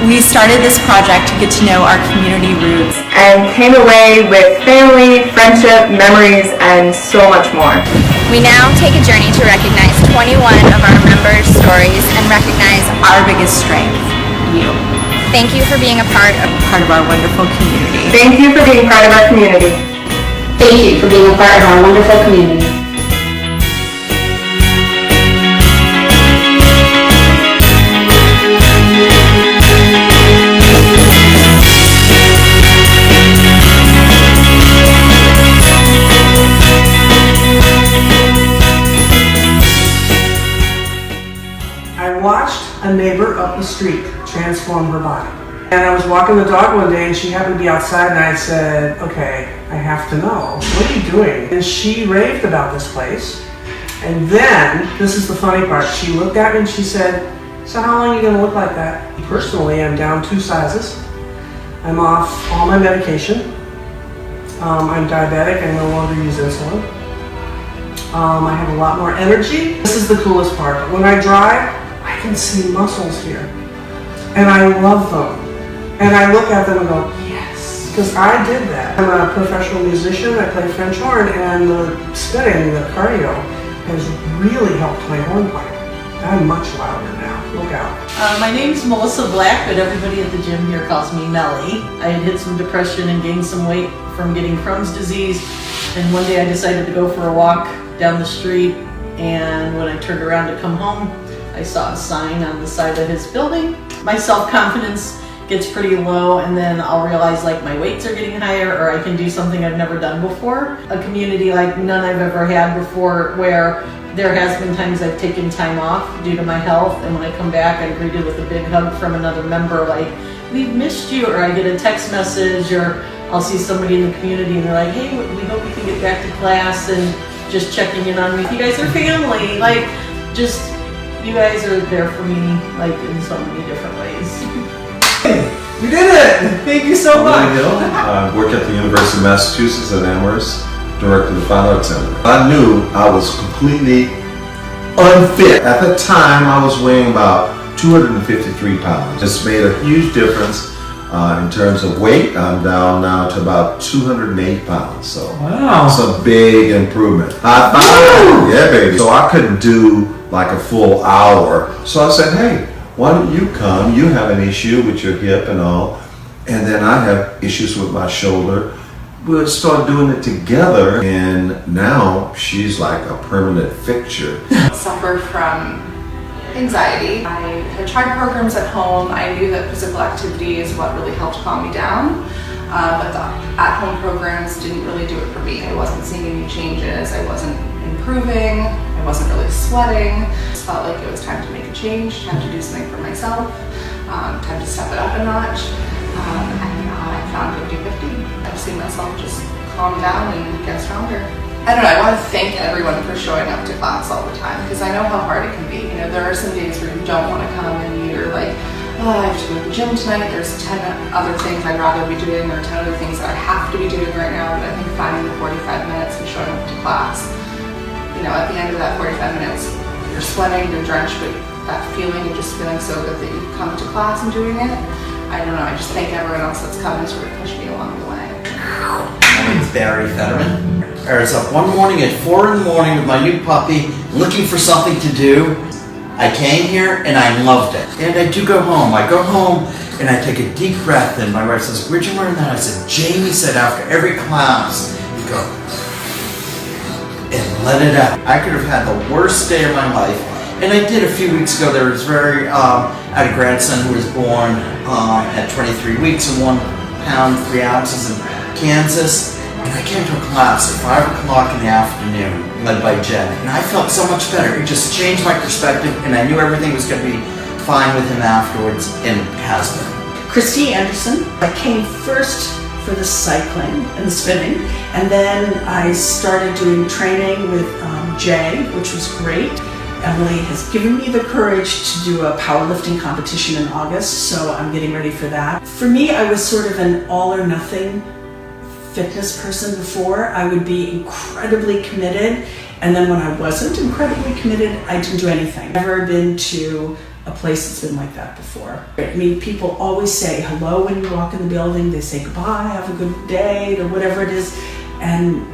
We started this project to get to know our community roots and came away with family, friendship, memories, and so much more. We now take a journey to recognize 21 of our members' stories and recognize our biggest strength, you. Thank you for being a part of our wonderful community. Thank you for being part of our community. Thank you for being a part of our wonderful community. I watched a neighbor up the street transform her body. And I was walking the dog one day and she happened to be outside and I said, okay, I have to know, what are you doing? And she raved about this place. And then, this is the funny part, she looked at me and she said, so how long are you gonna look like that? Personally, I'm down 2 sizes. I'm off all my medication. I'm diabetic, I no longer use insulin. I have a lot more energy. This is the coolest part. When I drive, I can see muscles here. And I love them. And I look at them and go, yes, because I did that. I'm a professional musician, I play French horn, and the spinning, the cardio, has really helped my horn playing. I'm much louder now, look out. My name's Melissa Black, but everybody at the gym here calls me Melly. I had hit some depression and gained some weight from getting Crohn's disease, and one day I decided to go for a walk down the street, and when I turned around to come home, I saw a sign on the side of his building. My self-confidence gets pretty low, and then I'll realize like my weights are getting higher, or I can do something I've never done before. A community like none I've ever had before, where there has been times I've taken time off due to my health, and when I come back I'm greeted with a big hug from another member like, we've missed you, or I get a text message, or I'll see somebody in the community and they're like, hey, we hope we can get back to class, and just checking in on me. You guys are family. Like, just, you guys are there for me, like, in so many different ways. We did it! Thank you so much! I'm Willie Hill. I work at the University of Massachusetts at Amherst, director of the Fine Arts Center. I knew I was completely unfit. At the time, I was weighing about 253 pounds. It's made a huge difference in terms of weight. I'm down now to about 208 pounds, so wow, it's a big improvement. Yeah, baby. So I couldn't do like a full hour. So I said, hey, why don't you come? You have an issue with your hip and all, and then I have issues with my shoulder. We'll start doing it together, and now she's like a permanent fixture. I suffered from anxiety. I had tried programs at home. I knew that physical activity is what really helped calm me down, but the at-home programs didn't really do it for me. I wasn't seeing any changes. I wasn't improving. I wasn't really sweating. I just felt like it was time to make a change, time to do something for myself, time to step it up a notch, and I found 50-50. I've seen myself just calm down and get stronger. I don't know, I want to thank everyone for showing up to class all the time, because I know how hard it can be. You know, there are some days where you don't want to come and you're like, oh, I have to go to the gym tonight, there's 10 other things I'd rather be doing, or 10 other things that I have to be doing right now, but I think finding the 45 minutes and showing up to class, you know, at the end of that 45 minutes, you're sweating, you're drenched, but that feeling of just feeling so good that you've come to class and doing it, I don't know, I just thank everyone else that's come and sort of pushed me along the way. My name is Barry Fetterman. I was up one morning at 4 in the morning with my new puppy, looking for something to do. I came here and I loved it. And I do go home. I go home and I take a deep breath, and my wife says, where'd you learn that? I said, Jamie said after every class, you go and let it out. I could have had the worst day of my life. And I did a few weeks ago. There was I had a grandson who was born at 23 weeks and 1 pound 3 ounces in Kansas. And I came to a class at 5 o'clock in the afternoon, led by Jen, and I felt so much better. It just changed my perspective, and I knew everything was going to be fine with him afterwards, and it has been. Christy Anderson. I came first for the cycling and the spinning, and then I started doing training with Jay, which was great. Emily has given me the courage to do a powerlifting competition in August, so I'm getting ready for that. For me, I was sort of an all or nothing fitness person before. I would be incredibly committed, and then when I wasn't incredibly committed, I didn't do anything. I've never been to a place that's been like that before. I mean, people always say hello when you walk in the building. They say goodbye, have a good day, or whatever it is. And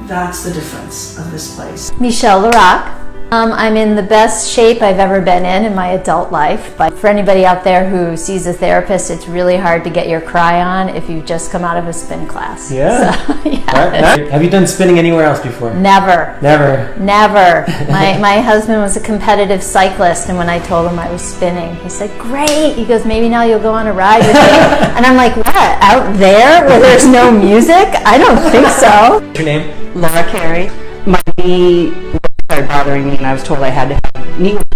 that's the difference of this place. Michelle LaRock. I'm in the best shape I've ever been in my adult life. But for anybody out there who sees a therapist, it's really hard to get your cry on if you've just come out of a spin class. Yeah. So, yeah. Have you done spinning anywhere else before? Never. Never. Never. My husband was a competitive cyclist, and when I told him I was spinning, he said, "Great." He goes, "Maybe now you'll go on a ride with me." And I'm like, "What? Out there where there's no music? I don't think so." What's your name? Laura Carey. My knee started bothering me, and I was told I had to have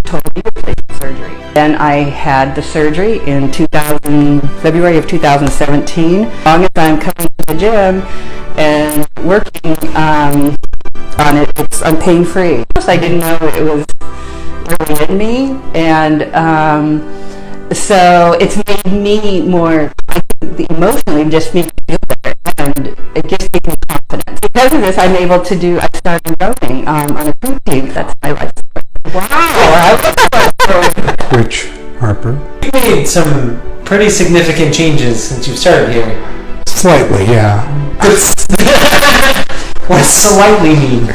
total knee replacement surgery. Then I had the surgery in February of 2017. As long as I'm coming to the gym and working on it, I'm pain free. I didn't know it was really in me, and so it's made me more, emotionally, just made me feel better, and it just gave me confidence. Because of this, I started rowing on a crew team. That's my life story. Wow! Rich Harper. You made some pretty significant changes since you started here. Slightly, yeah. What does slightly mean?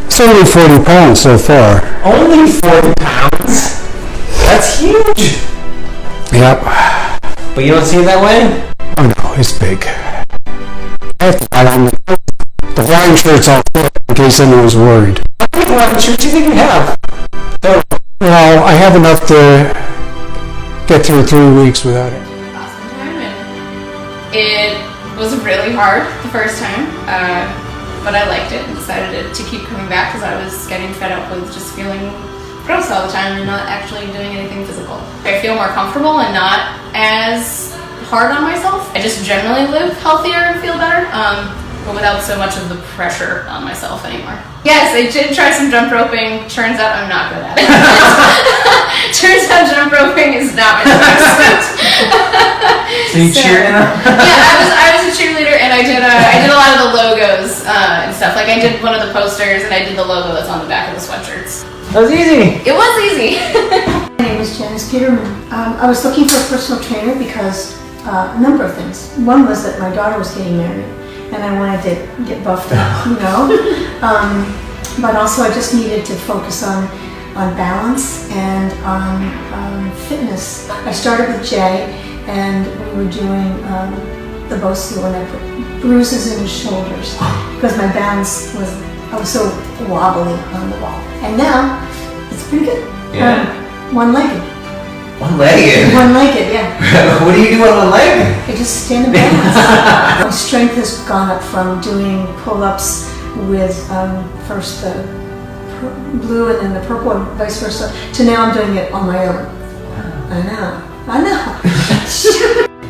It's only 40 pounds so far. Only 40 pounds? That's huge! Yep. But you don't see it that way? Oh no, it's big. I have to buy on the Hawaiian shirt's all fit in case anyone's worried. How many Hawaiian shirts do you think you have? Well, I have enough to get through 3 weeks without it. Awesome time, and it was really hard the first time, but I liked it and decided to keep coming back because I was getting fed up with just feeling gross all the time and not actually doing anything physical. I feel more comfortable and not as hard on myself. I just generally live healthier and feel better, but without so much of the pressure on myself anymore. Yes, I did try some jump roping. Turns out I'm not good at it. Turns out jump roping is not my best. So you cheered up? Yeah, I was a cheerleader, and I did a lot of the logos and stuff. Like I did one of the posters, and I did the logo that's on the back of the sweatshirts. That was easy. It was easy. My name is Janice Peterman. I was looking for a personal trainer because a number of things. One was that my daughter was getting married, and I wanted to get buffed up, you know. But also I just needed to focus on balance and on fitness. I started with Jay, and we were doing the Bosu, and I put bruises in his shoulders because my balance I was so wobbly on the wall. And now it's pretty good. Yeah. One-legged. One-legged? One-legged, yeah. What do you do on one leg? I just stand in balance. My strength has gone up from doing pull-ups with first the blue and then the purple and vice versa, to now I'm doing it on my own. Wow. I know.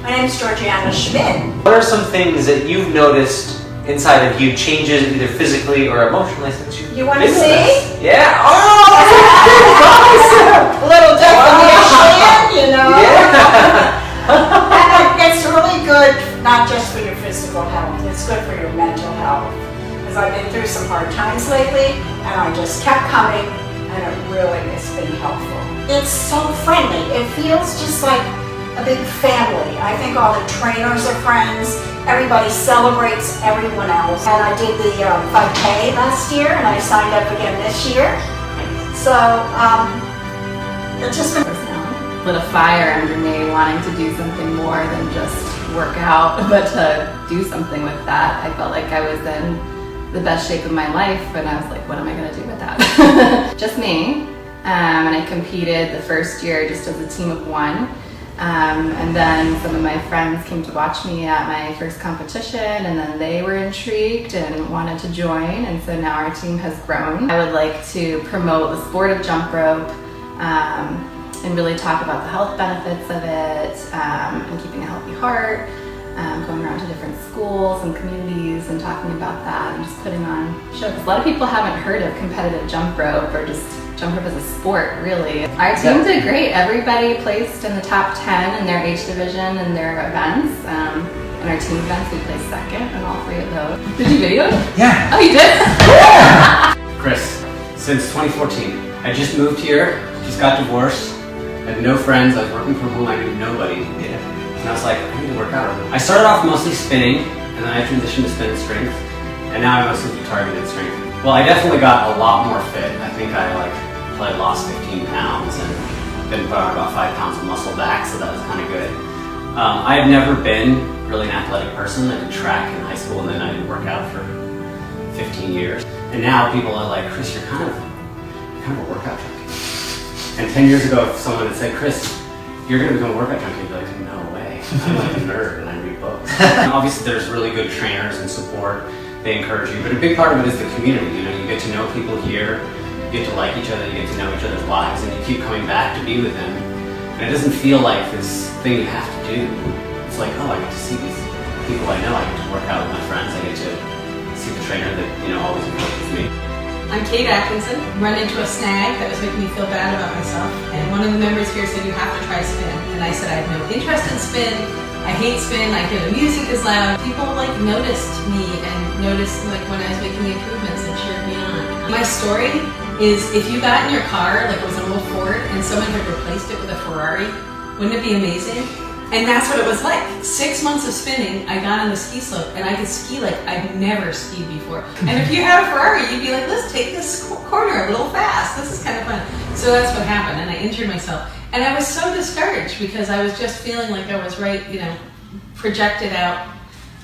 My name is Georgiana Schmidt. What are some things that you've noticed inside of you, changes either physically or emotionally since You want to see? Yeah. Oh! A little definition, you know? And it's really good, not just for your physical health, it's good for your mental health. Because I've been through some hard times lately, and I just kept coming, and it really has been helpful. It's so friendly. It feels just like a big family. I think all the trainers are friends. Everybody celebrates everyone else. And I did the 5K last year, and I signed up again this year. So, it's just been lit a fire under me wanting to do something more than just work out, but to do something with that. I felt like I was in the best shape of my life, and I was like, what am I gonna do with that? Just me. And I competed the first year just as a team of one. And then some of my friends came to watch me at my first competition, and then they were intrigued and wanted to join, and so now our team has grown. I would like to promote the sport of jump rope and really talk about the health benefits of it and keeping a healthy heart, going around to different schools and communities and talking about that and just putting on shows. A lot of people haven't heard of competitive jump rope or just jump rope as a sport, really. Our team did great. Everybody placed in the top 10 in their age division and their events. In our team events, we placed second in all 3 of those. Did you video it? Yeah. Oh, you did? Chris, since 2014. I just moved here, just got divorced, I had no friends, I was working from home, I knew nobody. And I was like, I need to work out. I started off mostly spinning, and then I transitioned to spin and strength, and now I mostly do targeted strength. Well, I definitely got a lot more fit. I think I probably lost 15 pounds and then put on about 5 pounds of muscle back, so that was kind of good. I had never been really an athletic person. I did track in high school, and then I did work out for 15 years. And now people are like, Chris, you're kind of a workout junkie. And 10 years ago, if someone had said, Chris, you're going to become a workout junkie, I'd be like, no way. I'm like a nerd and I read books. And obviously, there's really good trainers and support. They encourage you. But a big part of it is the community. You know, you get to know people here, you get to like each other, you get to know each other's lives, and you keep coming back to be with them. And it doesn't feel like this thing you have to do. It's like, oh, I get to see these people I know. I get to work out with my friends. I get to see the trainer that, always encourages me. I'm Kate Atkinson. Run into a snag that was making me feel bad about myself. And one of the members here said, you have to try spin. And I said, I have no interest in spin. I hate spin. I hear the music is loud. People noticed me and noticed when I was making improvements and cheered me on. My story is if you got in your car, it was an old Ford, and someone had replaced it with a Ferrari, wouldn't it be amazing? And that's what it was like. 6 months of spinning, I got on the ski slope, and I could ski like I'd never skied before. And if you had a Ferrari, you'd be like, let's take this corner a little fast. This is kind of fun. So that's what happened, and I injured myself. And I was so discouraged because I was just feeling like I was projected out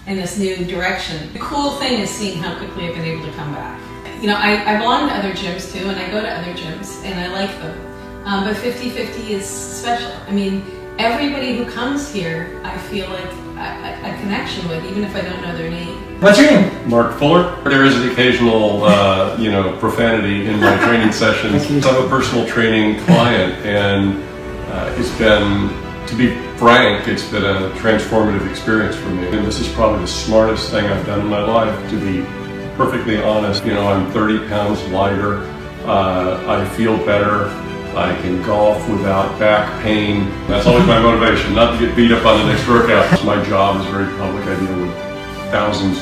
in this new direction. The cool thing is seeing how quickly I've been able to come back. I belong to other gyms too, and I go to other gyms, and I like them. But 50/50 is special. Everybody who comes here, I feel like a connection with, even if I don't know their name. What's your name? Mark Fuller. There is an occasional, profanity in my training sessions. I'm a personal training client, and it's been, to be frank, it's been a transformative experience for me. And this is probably the smartest thing I've done in my life, to be perfectly honest. I'm 30 pounds lighter. I feel better. I can golf without back pain. That's always my motivation, not to get beat up on the next workout. My job is very public. I deal with thousands,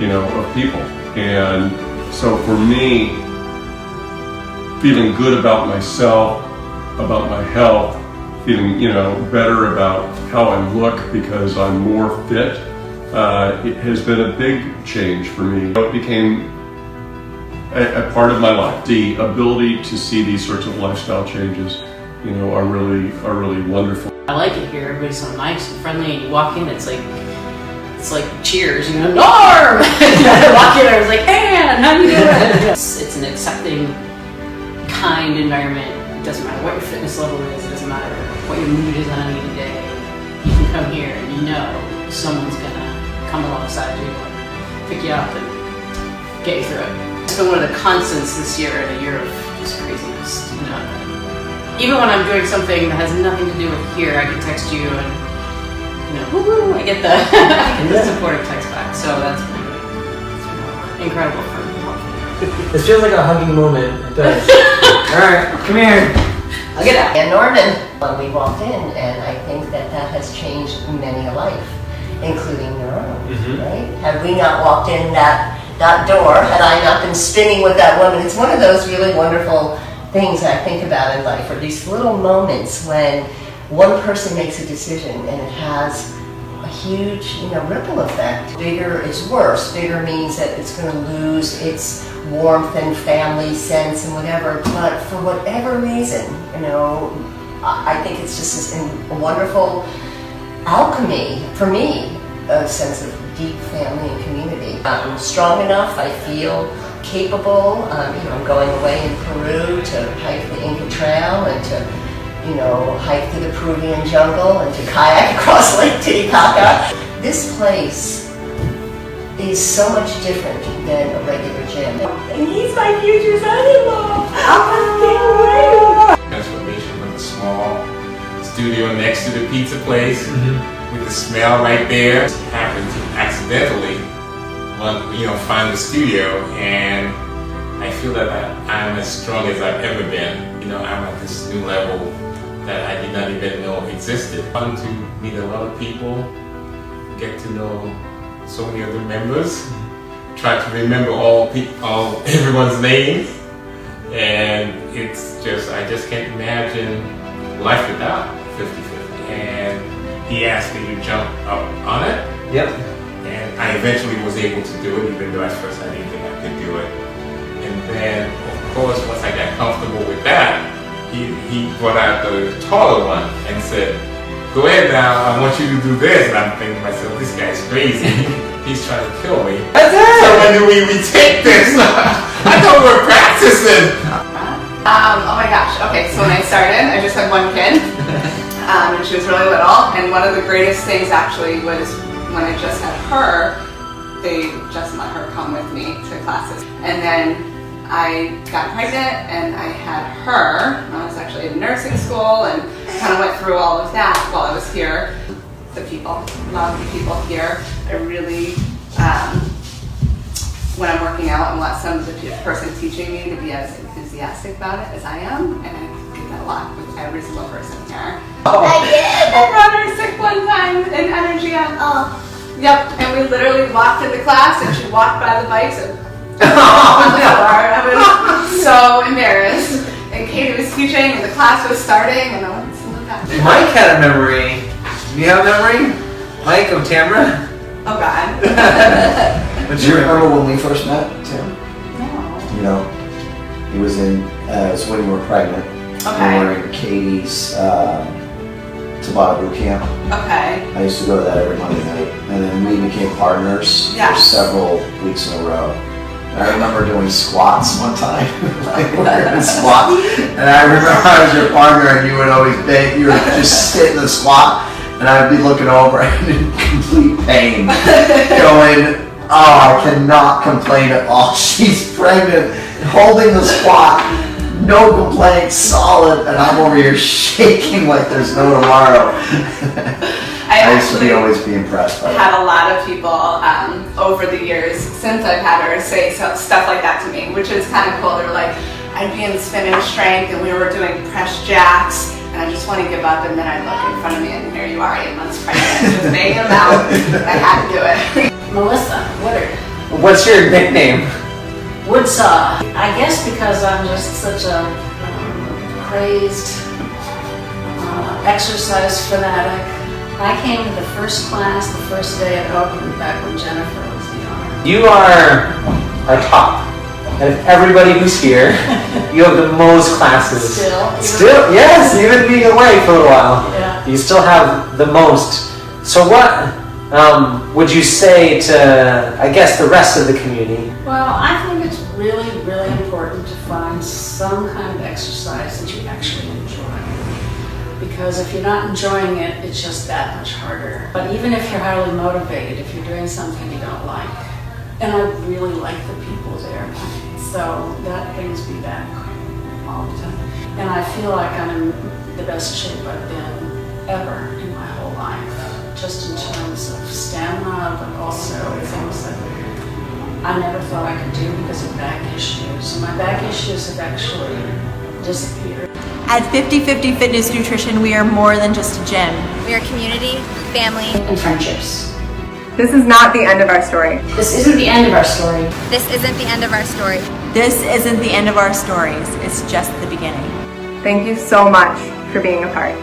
of people. And so for me, feeling good about myself, about my health, feeling, better about how I look because I'm more fit, it has been a big change for me. It became a part of my life. The ability to see these sorts of lifestyle changes, are really wonderful. I like it here. Everybody's so nice and friendly, and you walk in, it's like cheers, Norm! I walk in, I was like, Ann, how you doing? It's an accepting, kind environment. It doesn't matter what your fitness level is. It doesn't matter what your mood is on any day. You can come here and someone's gonna come alongside you and pick you up and get you through it. It's been one of the constants this year, in a year of just craziness. Even when I'm doing something that has nothing to do with here, I can text you and woo-hoo, I get the supportive text back. So that's been incredible for me. This feels like a hugging moment. It does. All right, come here. I'll get out. And Norman, when we walked in, and I think that has changed many a life, including your own, right? Had we not walked in that door, had I not been spinning with that woman, it's one of those really wonderful things I think about in life, or these little moments when one person makes a decision and it has a huge, ripple effect. Bigger is worse. Bigger means that it's going to lose its warmth and family sense and whatever, but for whatever reason, I think it's just a wonderful alchemy for me, a sense of deep family and community. I'm strong enough, I feel capable. I'm going away in Peru to hike the Inca Trail and to hike through the Peruvian jungle and to kayak across Lake Titicaca. This place is so much different than a regular gym. And he's my future son-in-law. I can't wait. Transformation with a small studio next to the pizza place, with the smell right there. Happened to accidentally, find the studio, and I feel that I'm as strong as I've ever been. I'm at this new level that I did not even know existed. Fun to meet a lot of people, get to know so many other members, try to remember everyone's name, and I just can't imagine life without 50/50. And he asked me to jump up on it. Yep. And I eventually was able to do it, even though at first I didn't think I could do it. And then, of course, once I got comfortable with that, he brought out the taller one and said, "Go ahead now, I want you to do this." And I'm thinking to myself, this guy's crazy. He's trying to kill me. That's it! So when do we take this? I thought we were practicing. Oh my gosh. Okay, so when I started, I just had one kid, and she was really little. And one of the greatest things actually was when I just had her, they just let her come with me to classes. And then I got pregnant and I had her. I was actually in nursing school and kind of went through all of that while I was here. A lot of the people here, I really, when I'm working out, I want some of the person teaching me to be as enthusiastic about it as I am, and I get that a lot with every single person here. I did! I brought her sick one time in energy. Yep, and we literally walked into class and she walked by the bikes and I was so embarrassed. And Katie was teaching and the class was starting and I went to look at her. Mike had a memory. Do you have a memory? Mike of Tamara? Oh God. Do you remember when we first met, Tim? No. You know, it was it's when you were pregnant. Okay. We were in Katie's Tabata boot camp. Okay. I used to go to that every Monday night. And then we became partners for several weeks in a row. And I remember doing squats one time. Like we were doing squats. And I remember I was your partner and you would always beg, you would just sit in the squat and I'd be looking over and in complete pain. Going, oh, I cannot complain at all. She's pregnant, holding the squat, no complaints, solid, and I'm over here shaking like there's no tomorrow. I used to always be impressed by that. Had a lot of people over the years since I've had her say stuff like that to me, which is kind of cool. They were like, I'd be in spinning strength and we were doing press jacks and I just want to give up, and then I'd look in front of me and here you are 8 months pregnant, just banging them out, and I had to do it. Melissa Woodard. What's your nickname? Woodsaw. I guess because I'm just such a crazed exercise fanatic. I came to the first class the first day at Oakland back when Jennifer was the owner. You are our top. And everybody who's here, you have the most classes. Still, yes, even being away for a little while. Yeah. You still have the most. So what would you say to, I guess, the rest of the community? Well, I think it's really, really important to find some kind of exercise that you actually enjoy. Because if you're not enjoying it, it's just that much harder. But even if you're highly motivated, if you're doing something you don't like, and I really like the people there, so that brings me back all the time. And I feel like I'm in the best shape I've been ever in my whole life, just in terms of stamina, but also things that I never thought I could do because of back issues. And my back issues have actually disappeared. At 50/50 Fitness Nutrition, we are more than just a gym. We are community, family, and friendships. This is not the end of our story. This isn't the end of our story. This isn't the end of our story. This isn't the end of our stories. It's just the beginning. Thank you so much for being a part.